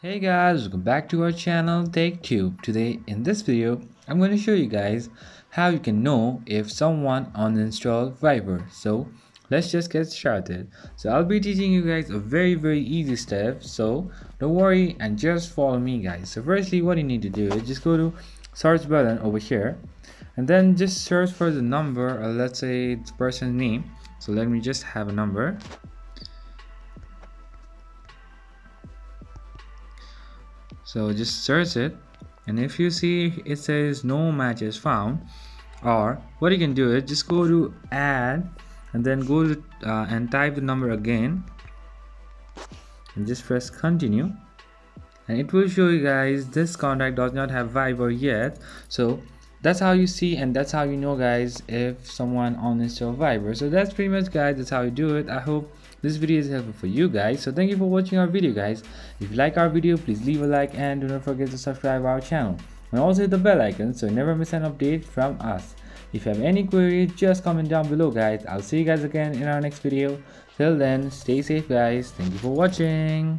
Hey guys, welcome back to our channel TechTube. Today in this video, I'm going to show you guys how you can know if someone uninstalled Viber. So let's just get started. So I'll be teaching you guys a very easy step. So don't worry and just follow me guys. So firstly, what you need to do is just go to search button over here and then just search for the number or let's say the person's name. So let me just have a number. So just search it, and if you see it says no matches found, or what you can do is just go to add and then go to and type the number again and just press continue, and it will show you guys this contact does not have Viber yet. So that's how you see and that's how you know guys if someone uninstalled Viber. So that's pretty much guys, that's how you do it. I hope this video is helpful for you guys. So thank you for watching our video guys. If you like our video, please leave a like and do not forget to subscribe our channel and also hit the bell icon so you never miss an update from us. If you have any queries, just comment down below guys. I'll see you guys again in our next video. Till then, stay safe guys. Thank you for watching.